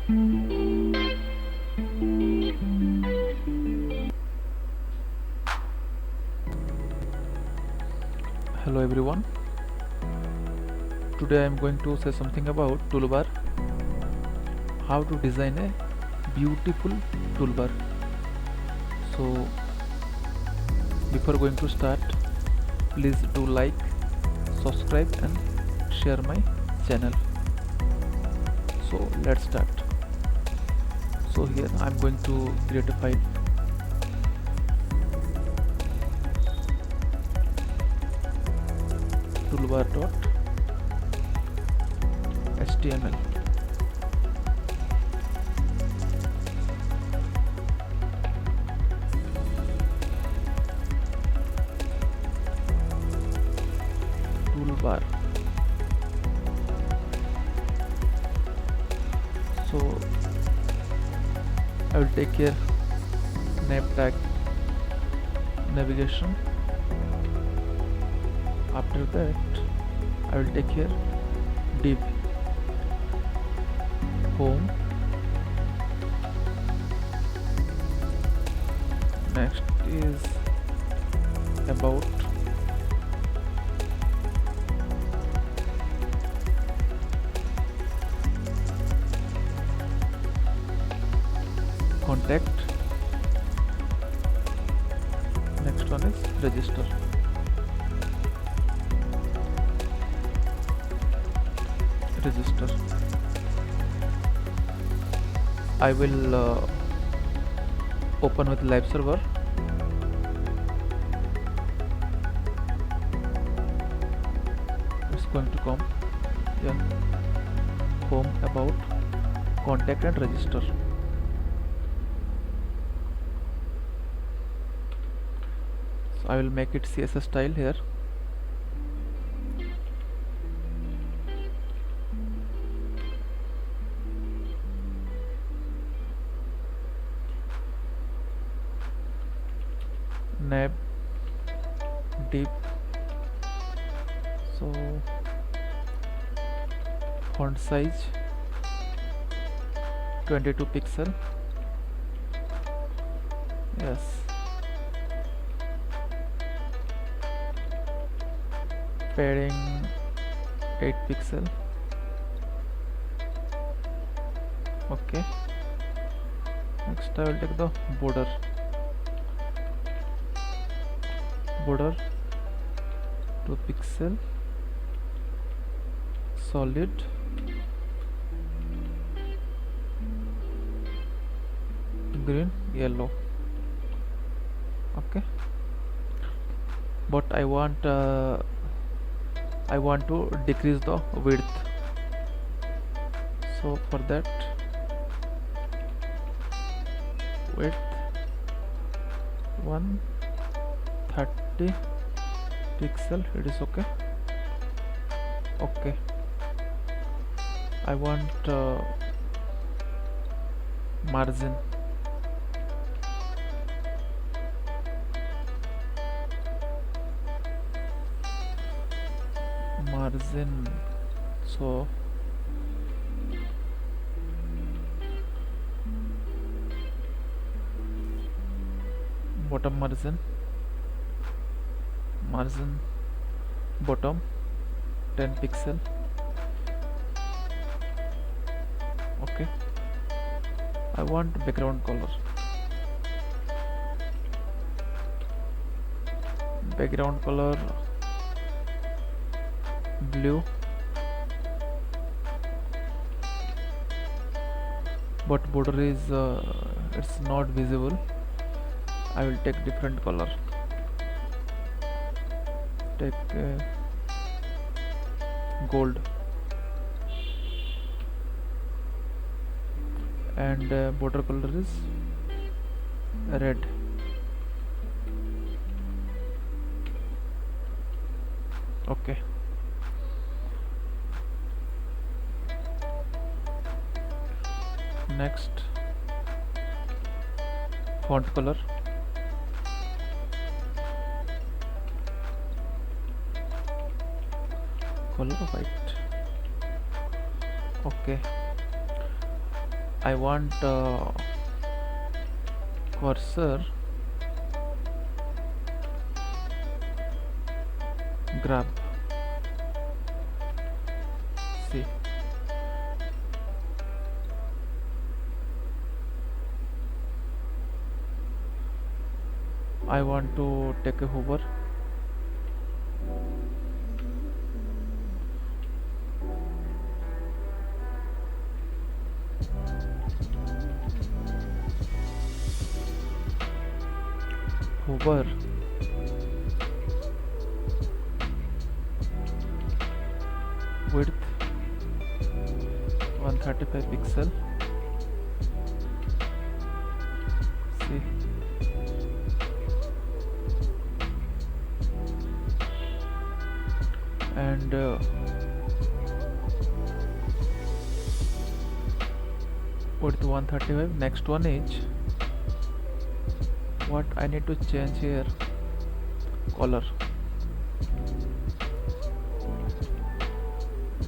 Hello everyone. Today I am going to say something about toolbar. How to design a beautiful toolbar. So before going to start, please do like, subscribe and share my channel. So let's start. So here I am going to create a file. Toolbar.html. Toolbar. So I will take here nav tag navigation. After that I will take here div home. Next is about. Contact. Next one is register. I will open with live server. It's going to come home, about, contact and register. So I will make it CSS style here. Nav div. So font size 22 pixel. Yes. Padding 8 pixel. Okay. Next I will take the border 2 pixel, solid, green, yellow. Okay, but I want to decrease the width. So for that, width 130 pixel. It is okay. Okay, I want margin so bottom margin bottom 10 pixel. Okay, I want background color blue, but border is it's not visible. I will take different color. Take gold and border color is red. Okay, next font color white. Okay, I want cursor grab. See, I want to take a hover. Hover width 135 pixel. See, and width 135. Next one is what I need to change here, color,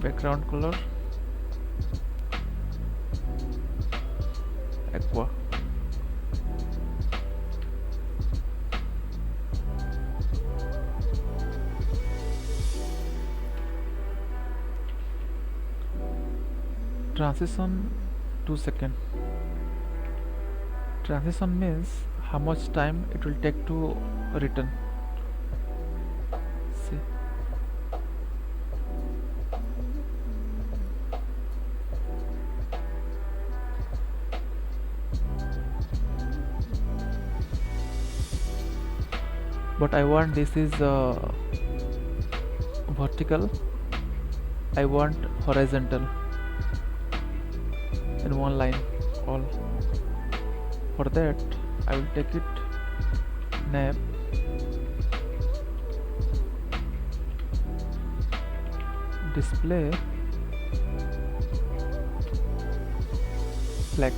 background color aqua. Transition 2 seconds. Transition means how much time it will take to return. See, but I want this is vertical, I want horizontal in one line all. For that I will take it nav display flex.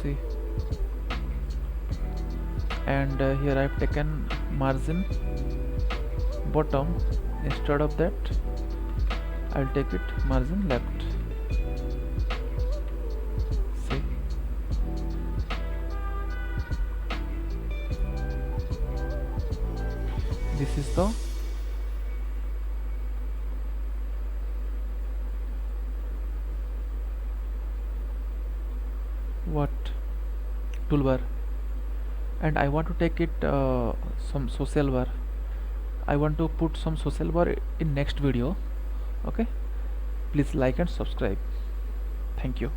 See, and here I've taken margin bottom. Instead of that I'll take it margin left. See, this is the what toolbar, and I want to take it some social bar. I want to put some social bar in next video. Okay, please like and subscribe. Thank you.